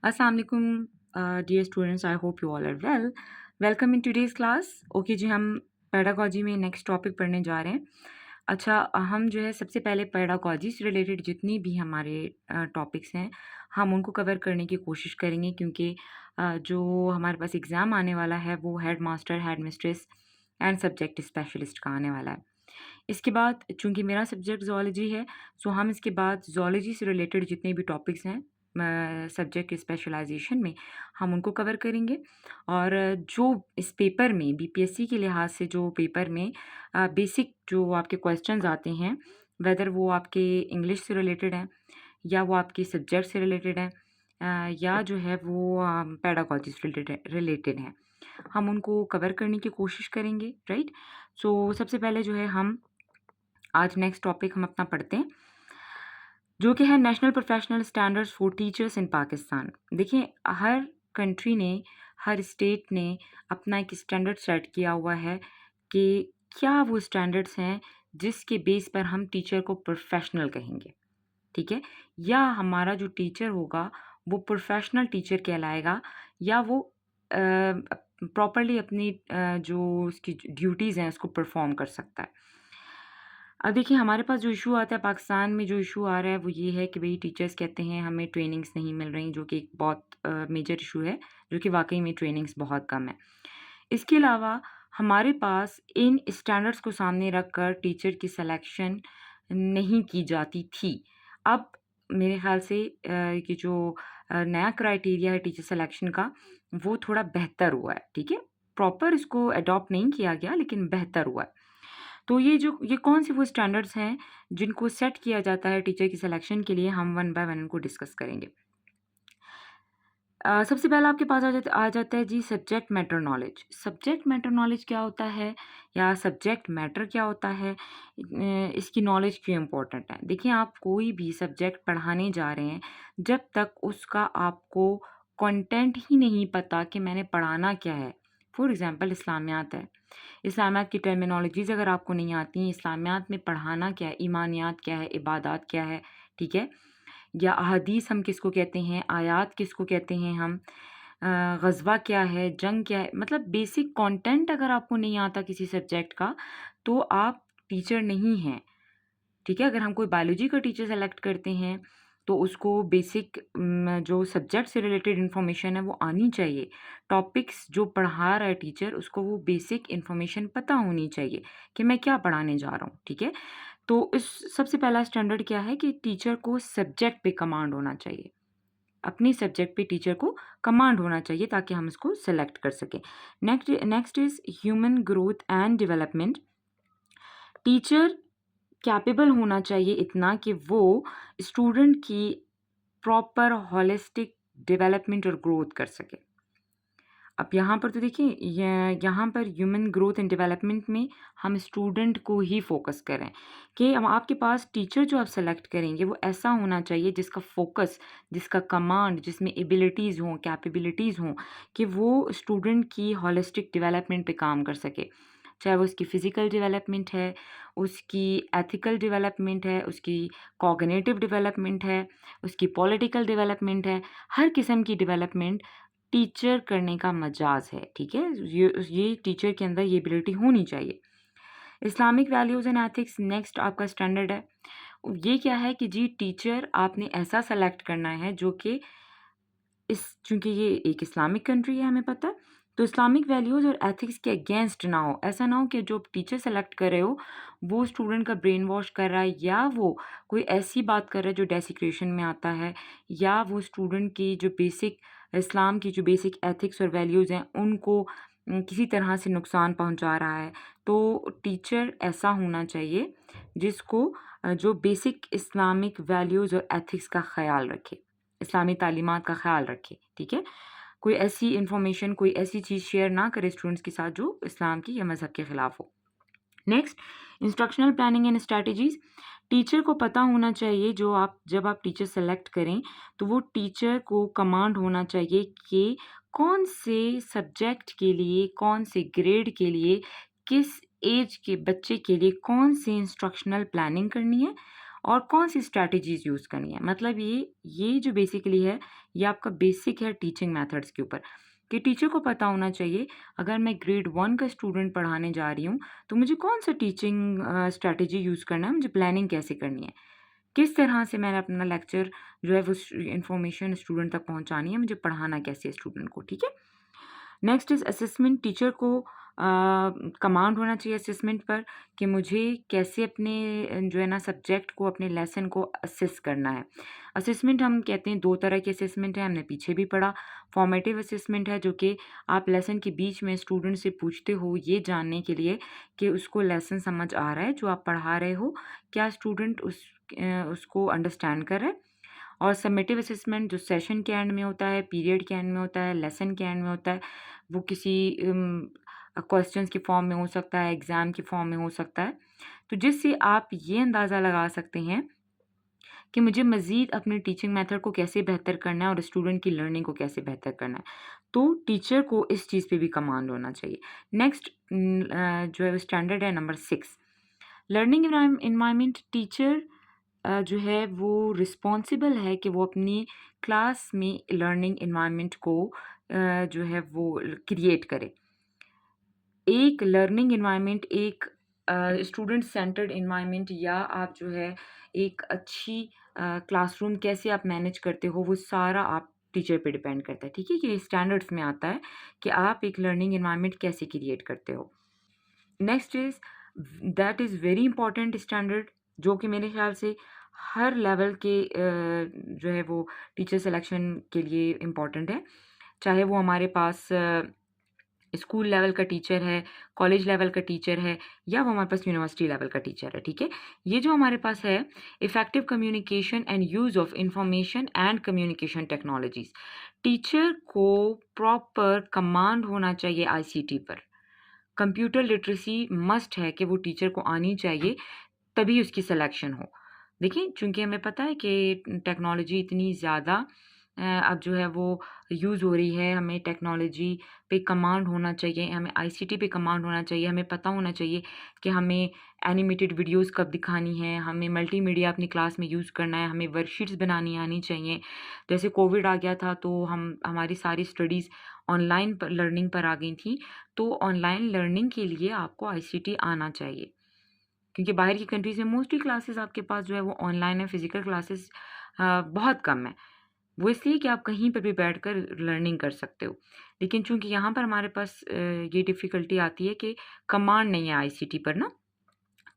Assalamu alaikum, dear students. I hope you all are well. Welcome in today's class. Okay जी, हम pedagogy में next topic पढ़ने जा रहे हैं। अच्छा, हम जो है सबसे पहले पेडागॉजी से रिलेटेड जितनी भी हमारे टॉपिक्स हैं, हम उनको कवर करने की कोशिश करेंगे क्योंकि जो हमारे पास एग्ज़ाम आने वाला है वो head master, head mistress and subject specialist का आने वाला है। इसके बाद चूँकि मेरा सब्जेक्ट ज़ूलॉजी है, सो हम इसके बाद ज़ूलॉजी से रिलेटेड जितने भी टॉपिक्स हैं सब्जेक्ट स्पेशलाइजेशन में, हम उनको कवर करेंगे। और जो इस पेपर में बीपीएससी के लिहाज से जो पेपर में बेसिक जो आपके क्वेश्चंस आते हैं, वेदर वो आपके इंग्लिश से रिलेटेड हैं या वो आपके सब्जेक्ट से रिलेटेड हैं, या जो है वो पेडागॉजी से रिलेटेड हैं, हम उनको कवर करने की कोशिश करेंगे, राइट। सो सबसे पहले जो है हम आज नेक्स्ट टॉपिक हम अपना पढ़ते हैं, जो कि है national professional standards for teachers in Pakistan. देखिए, हर कंट्री ने, हर स्टेट ने अपना एक स्टैंडर्ड सेट किया हुआ है कि क्या वो स्टैंडर्ड्स हैं जिसके बेस पर हम टीचर को प्रोफेशनल कहेंगे, ठीक है। या हमारा जो टीचर होगा वो प्रोफेशनल टीचर कहलाएगा, या वो प्रॉपरली अपनी जो उसकी ड्यूटीज़ हैं उसको परफॉर्म कर सकता है। अब देखिए, हमारे पास जो इशू आता है, पाकिस्तान में जो इशू आ रहा है वो ये है कि भई टीचर्स कहते हैं हमें ट्रेनिंग्स नहीं मिल रही, जो कि एक बहुत मेजर इशू है, जो कि वाक़ई में ट्रेनिंग्स बहुत कम है। इसके अलावा हमारे पास इन स्टैंडर्ड्स को सामने रखकर टीचर की सिलेक्शन नहीं की जाती थी। अब मेरे ख़्याल से ये जो नया क्राइटेरिया है टीचर सिलेक्शन का, वो थोड़ा बेहतर हुआ है, ठीक है। प्रॉपर इसको अडॉप्ट नहीं किया गया लेकिन बेहतर हुआ है। तो ये कौन से वो स्टैंडर्ड्स हैं जिनको सेट किया जाता है टीचर की सिलेक्शन के लिए, हम वन बाय वन इनको डिस्कस करेंगे। सबसे पहला आपके पास आ जाता है जी subject matter knowledge. Subject matter knowledge क्या होता है या सब्जेक्ट मैटर क्या होता है? इसकी नॉलेज क्यों इम्पोर्टेंट है? देखिए, आप कोई भी सब्जेक्ट पढ़ाने जा रहे हैं, जब तक उसका आपको कंटेंट ही नहीं पता कि मैंने पढ़ाना क्या है। फॉर एग्ज़ाम्पल इस्लामियात है। इस्लामियात की टर्मिनोलॉजीज़ अगर आपको नहीं आती हैं, इस्लामियात में पढ़ाना क्या है, ईमानियात क्या है, इबादात क्या है, ठीक है? या अहादीस हम किसको कहते हैं, आयात किसको कहते हैं हम, ग़ज़वा क्या है, जंग क्या है, मतलब बेसिक कंटेंट अगर आपको नहीं आता किसी सब्जेक्ट का, तो आप टीचर नहीं हैं, ठीक है। अगर हम कोई बायोलॉजी का टीचर सेलेक्ट करते हैं, तो उसको बेसिक जो सब्जेक्ट से रिलेटेड इन्फॉर्मेशन है वो आनी चाहिए। टॉपिक्स जो पढ़ा रहा है टीचर, उसको वो बेसिक इन्फॉर्मेशन पता होनी चाहिए कि मैं क्या पढ़ाने जा रहा हूँ, ठीक है। तो इस सबसे पहला स्टैंडर्ड क्या है कि टीचर को सब्जेक्ट पे कमांड होना चाहिए। अपने सब्जेक्ट पे टीचर को कमांड होना चाहिए ताकि हम इसको सेलेक्ट कर सकें। Next is human growth and development. Teacher capable होना चाहिए इतना कि वो स्टूडेंट की प्रॉपर होलिस्टिक डेवलपमेंट और ग्रोथ कर सके। अब यहाँ पर तो देखिए, यहाँ पर ह्यूमन ग्रोथ एंड डेवलपमेंट में हम स्टूडेंट को ही फोकस करें कि हम आपके पास टीचर जो आप सेलेक्ट करेंगे वो ऐसा होना चाहिए जिसका फोकस, जिसका कमांड, जिसमें एबिलिटीज़ हों, कैपेबिलिटीज़ हों, कि वो स्टूडेंट की होलिस्टिक डेवलपमेंट पे काम कर सके। चाहे वो उसकी फ़िज़िकल डेवलपमेंट है, उसकी एथिकल डेवलपमेंट है, उसकी कॉग्निटिव डेवलपमेंट है, उसकी पॉलिटिकल डेवलपमेंट है, हर किस्म की डेवलपमेंट टीचर करने का मजाज है, ठीक है। ये टीचर के अंदर ये एबिलिटी होनी चाहिए। Islamic values and ethics next आपका स्टैंडर्ड है। ये क्या है कि जी टीचर आपने ऐसा सेलेक्ट करना है जो कि चूँकि ये एक इस्लामिक कंट्री है, हमें पता है, तो इस्लामिक वैल्यूज़ और एथिक्स के अगेंस्ट ना हो। ऐसा ना हो कि जो टीचर सेलेक्ट कर रहे हो, वो स्टूडेंट का ब्रेन वॉश कर रहा है, या वो कोई ऐसी बात कर रहा है जो डेसिक्रेशन में आता है, या वो स्टूडेंट की जो बेसिक इस्लाम की जो बेसिक एथिक्स और वैल्यूज़ हैं, उनको किसी तरह से नुकसान पहुँचा रहा है। तो टीचर ऐसा होना चाहिए जिसको जो बेसिक इस्लामिक वैल्यूज़ और एथिक्स का ख़याल रखे, इस्लामी तालीमात का ख़याल रखे, ठीक है? कोई ऐसी इन्फॉर्मेशन, कोई ऐसी चीज़ शेयर ना करे स्टूडेंट्स के साथ जो इस्लाम की या मज़हब के ख़िलाफ़ हो। Next, instructional planning and strategies. Teacher को पता होना चाहिए, जब आप टीचर सेलेक्ट करें, तो वो टीचर को कमांड होना चाहिए कि कौन से सब्जेक्ट के लिए, कौन से ग्रेड के लिए, किस एज के बच्चे के लिए कौन सी इंस्ट्रक्शनल प्लानिंग करनी है और कौन सी स्ट्रैटेजीज़ यूज़ करनी है। मतलब ये जो बेसिकली है ये आपका बेसिक है टीचिंग मेथड्स के ऊपर कि टीचर को पता होना चाहिए अगर मैं ग्रेड 1 का स्टूडेंट पढ़ाने जा रही हूँ, तो मुझे कौन-सा टीचिंग स्ट्रैटेजी यूज़ करना है, मुझे प्लानिंग कैसे करनी है। किस तरह से मैंने अपना लेक्चर जो है वो इन्फॉर्मेशन स्टूडेंट तक पहुँचानी है, मुझे पढ़ाना कैसे है स्टूडेंट को, ठीक है? Next is assessment. टीचर को कमांड होना चाहिए असेसमेंट पर कि मुझे कैसे अपने जो है ना सब्जेक्ट को, अपने लेसन को असेस करना है। असेसमेंट हम कहते हैं 2 तरह के असेसमेंट हैं, हमने पीछे भी पढ़ा। फॉर्मेटिव असेसमेंट है जो कि आप लेसन के बीच में स्टूडेंट से पूछते हो ये जानने के लिए कि उसको लेसन समझ आ रहा है जो आप पढ़ा रहे हो, क्या स्टूडेंट उसको अंडरस्टैंड कर रहा है। और समेटिव असेसमेंट जो सेशन के एंड में होता है, पीरियड के एंड में होता है, लेसन के एंड में होता है, वो किसी क्वेश्चंस के फॉर्म में हो सकता है, एग्ज़ाम के फॉर्म में हो सकता है। तो जिससे आप ये अंदाज़ा लगा सकते हैं कि मुझे मज़ीद अपने टीचिंग मेथड को कैसे बेहतर करना है और स्टूडेंट की लर्निंग को कैसे बेहतर करना है। तो टीचर को इस चीज़ पे भी कमांड होना चाहिए। नेक्स्ट जो है स्टैंडर्ड है नंबर 6, लर्निंग एनवायरनमेंट। टीचर जो है वो रिस्पॉन्सिबल है कि वो अपनी क्लास में लर्निंग एनवायरनमेंट को जो है वो क्रिएट करे। एक लर्निंग एनवायरनमेंट, एक स्टूडेंट सेंटर्ड एनवायरनमेंट या आप जो है एक अच्छी क्लासरूम कैसे आप मैनेज करते हो, वो सारा आप टीचर पे डिपेंड करता है, ठीक है? ये स्टैंडर्ड्स में आता है कि आप एक लर्निंग एनवायरनमेंट कैसे क्रिएट करते हो। Next is that is very important standard जो कि मेरे ख़्याल से हर लेवल के जो है वो टीचर सिलेक्शन के लिए इम्पॉर्टेंट है। चाहे वो हमारे पास स्कूल लेवल का टीचर है, कॉलेज लेवल का टीचर है या वो हमारे पास यूनिवर्सिटी लेवल का टीचर है, ठीक है? ये जो हमारे पास है effective communication and use of information and communication technologies. Teacher को प्रॉपर कमांड होना चाहिए आईसीटी पर। कंप्यूटर लिटरेसी मस्ट है कि वो टीचर को आनी चाहिए, तभी उसकी सिलेक्शन हो। देखिए, चूँकि हमें पता है कि टेक्नोलॉजी इतनी ज़्यादा अब जो है वो यूज़ हो रही है, हमें टेक्नोलॉजी पे कमांड होना चाहिए, हमें आईसीटी पे कमांड होना चाहिए, हमें पता होना चाहिए कि हमें एनिमेटेड वीडियोज़ कब दिखानी है, हमें मल्टीमीडिया अपनी क्लास में यूज़ करना है, हमें वर्कशीट्स बनानी आनी चाहिए। जैसे कोविड आ गया था तो हमारी सारी स्टडीज़ ऑनलाइन लर्निंग पर आ गई थी, तो ऑनलाइन लर्निंग के लिए आपको आईसीटी आना चाहिए। क्योंकि बाहर की कंट्रीज़ में मोस्टली क्लासेस आपके पास जो है वो ऑनलाइन है, फिज़िकल क्लासेस बहुत कम है। वो इसलिए कि आप कहीं पर भी बैठकर लर्निंग कर सकते हो। लेकिन चूँकि यहाँ पर हमारे पास ये डिफ़िकल्टी आती है कि कमांड नहीं है आईसीटी पर ना,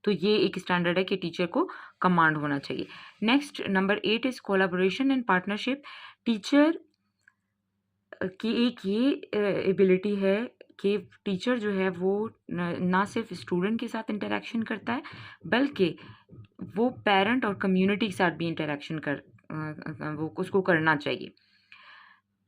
तो ये एक स्टैंडर्ड है कि टीचर को कमांड होना चाहिए। Next number 8 is collaboration and partnership. Teacher की एक ये एबिलिटी है कि टीचर जो है वो ना सिर्फ स्टूडेंट के साथ इंटरेक्शन करता है, बल्कि वो पेरेंट और कम्युनिटी के साथ भी इंटरेक्शन वो उसको करना चाहिए।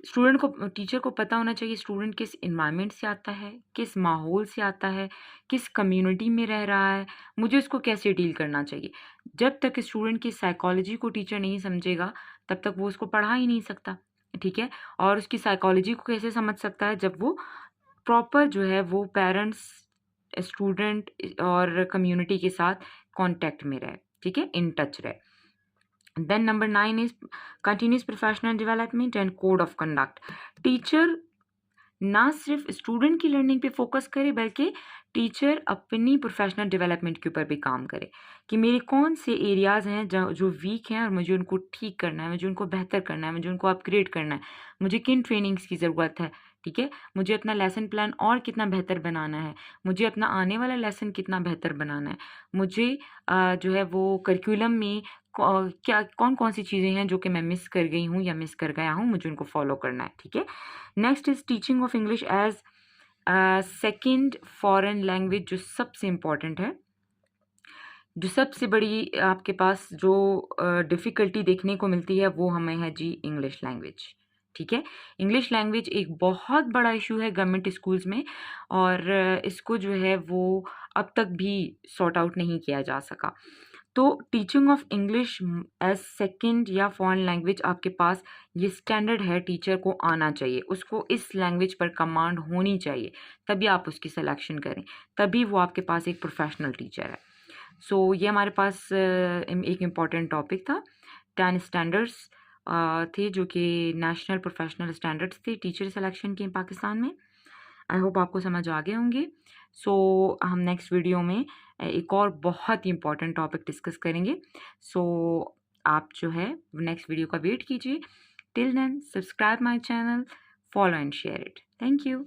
स्टूडेंट को टीचर को पता होना चाहिए स्टूडेंट किस एनवायरनमेंट से आता है, किस माहौल से आता है, किस कम्युनिटी में रह रहा है, मुझे उसको कैसे डील करना चाहिए। जब तक स्टूडेंट की साइकोलॉजी को टीचर नहीं समझेगा, तब तक वो उसको पढ़ा ही नहीं सकता, ठीक है? और उसकी साइकोलॉजी को कैसे समझ सकता है जब वो प्रॉपर जो है वो पेरेंट्स, स्टूडेंट और कम्युनिटी के साथ कॉन्टैक्ट में रहे, ठीक है? इन टच रहे। Then number 9 is continuous professional development and code of conduct. Teacher ना सिर्फ स्टूडेंट की लर्निंग पे फोकस करे, बल्कि टीचर अपनी प्रोफेशनल डेवलपमेंट के ऊपर भी काम करे कि मेरे कौन से एरियाज़ हैं जो वीक हैं और मुझे उनको ठीक करना है, मुझे उनको बेहतर करना है, मुझे उनको अपग्रेड करना है, मुझे किन ट्रेनिंग्स की ज़रूरत है, ठीक है? मुझे अपना लेसन प्लान और कितना बेहतर बनाना है, मुझे अपना आने वाला लेसन कितना बेहतर बनाना है, मुझे जो है वो करिकुलम में क्या कौन-कौन सी चीज़ें हैं जो कि मैं मिस कर गई हूँ या मिस कर गया हूँ, मुझे उनको फॉलो करना है, ठीक है? Next is teaching of English as second foreign language, जो सबसे इम्पोर्टेंट है। जो सबसे बड़ी आपके पास जो डिफ़िकल्टी देखने को मिलती है वो हमें है जी इंग्लिश लैंग्वेज, ठीक है? इंग्लिश लैंग्वेज एक बहुत बड़ा इश्यू है गवर्नमेंट स्कूल्स में और इसको जो है वो अब तक भी सॉर्ट आउट नहीं किया जा सका। तो teaching of English as second या फॉरेन लैंग्वेज आपके पास ये स्टैंडर्ड है, टीचर को आना चाहिए, उसको इस लैंग्वेज पर कमांड होनी चाहिए, तभी आप उसकी सिलेक्शन करें, तभी वो आपके पास एक प्रोफेशनल टीचर है। सो ये हमारे पास एक इम्पॉर्टेंट टॉपिक था, 10 स्टैंडर्ड्स थे जो कि नेशनल प्रोफेशनल स्टैंडर्ड्स थे टीचर सिलेक्शन के पाकिस्तान में। आई होप आपको समझ आ गए होंगे। सो हम नेक्स्ट वीडियो में एक और बहुत ही इम्पोर्टेंट टॉपिक डिस्कस करेंगे। सो आप जो है नेक्स्ट वीडियो का वेट कीजिए। Till then subscribe my channel, follow and share it. Thank you.